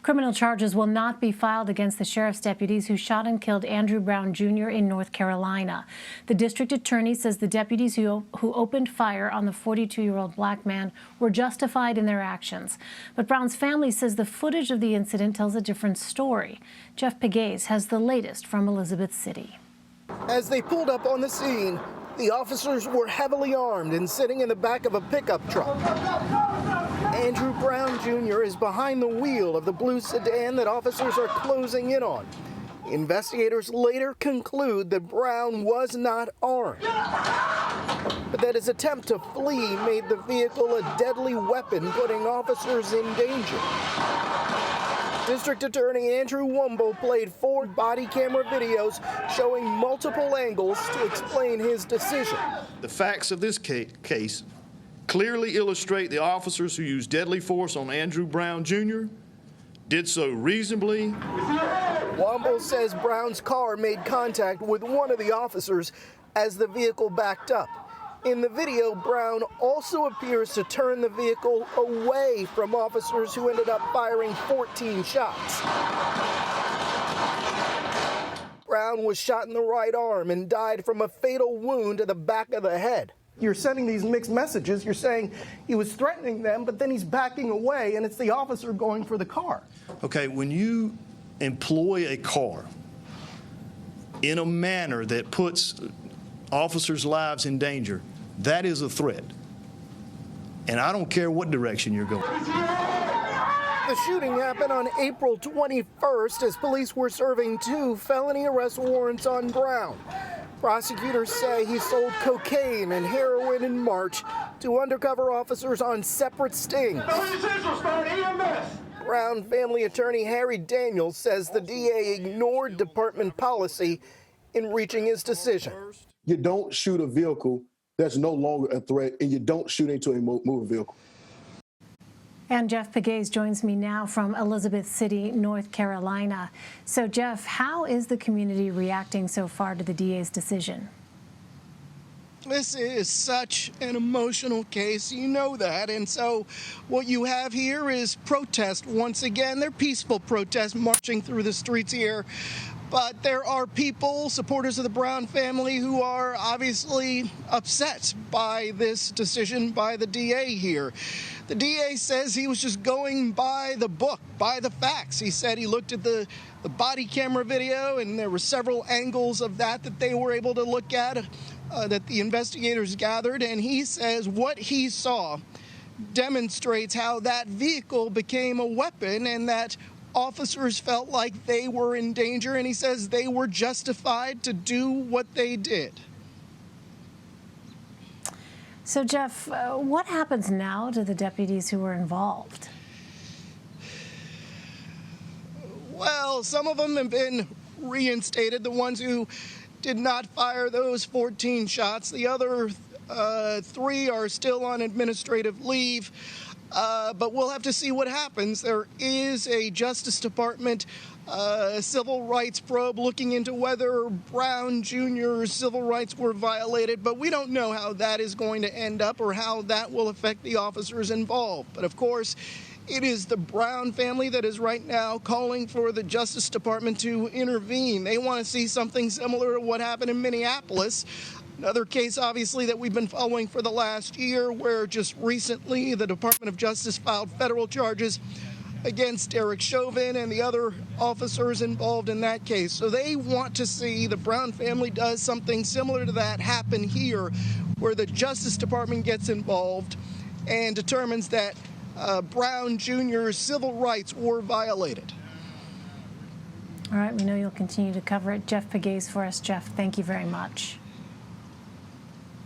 Criminal charges will not be filed against the sheriff's deputies who shot and killed Andrew Brown Jr. in North Carolina. The district attorney says the deputies who opened fire on the 42-year-old black man were justified in their actions. But Brown's family says the footage of the incident tells a different story. Jeff Pegues has the latest from Elizabeth City. As they pulled up on the scene, the officers were heavily armed and sitting in the back of a pickup truck. Andrew Brown Jr. is behind the wheel of the blue sedan that officers are closing in on. Investigators later conclude that Brown was not armed, but that his attempt to flee made the vehicle a deadly weapon, putting officers in danger. District Attorney Andrew Womble played 4 body camera videos showing multiple angles to explain his decision. The facts of this case clearly illustrate the officers who used deadly force on Andrew Brown Jr. did so reasonably. Womble says Brown's car made contact with one of the officers as the vehicle backed up. In the video, Brown also appears to turn the vehicle away from officers who ended up firing 14 shots. Brown was shot in the right arm and died from a fatal wound to the back of the head. You're sending these mixed messages. You're saying he was threatening them, but then he's backing away, and it's the officer going for the car. Okay, when you employ a car in a manner that puts officers' lives in danger, that is a threat. And I don't care what direction you're going. The shooting happened on April 21st as police were serving 2 felony arrest warrants on Brown. Prosecutors say he sold cocaine and heroin in March to undercover officers on separate stings. Brown family attorney Harry Daniels says the DA ignored department policy in reaching his decision. You don't shoot a vehicle that's no longer a threat, and you don't shoot into a moving vehicle. And Jeff Pegues joins me now from Elizabeth City, North Carolina. So, Jeff, how is the community reacting so far to the DA's decision? This is such an emotional case, you know that, and so what you have here is protest once again. They're peaceful protests marching through the streets here, but there are people, supporters of the Brown family, who are obviously upset by this decision by the DA here. The DA says he was just going by the book, by the facts. He said he looked at the body camera video, and there were several angles of that they were able to look at, that the investigators gathered, and he says what he saw demonstrates how that vehicle became a weapon and that officers felt like they were in danger, and he says they were justified to do what they did. So, Jeff, what happens now to the deputies who were involved? Well, some of them have been reinstated, the ones who did not fire those 14 shots. The other 3 are still on administrative leave. But we'll have to see what happens. There is a Justice Department civil rights probe looking into whether Brown Jr.'s civil rights were violated, but we don't know how that is going to end up or how that will affect the officers involved. But of course, it is the Brown family that is right now calling for the Justice Department to intervene. They want to see something similar to what happened in Minneapolis. Another case, obviously, that we've been following for the last year, where just recently the Department of Justice filed federal charges against Derek Chauvin and the other officers involved in that case. So they want to see the Brown family does something similar to that happen here, where the Justice Department gets involved and determines that Brown Jr.'s civil rights were violated. All right, we know you'll continue to cover it. Jeff Pegues for us. Jeff, thank you very much.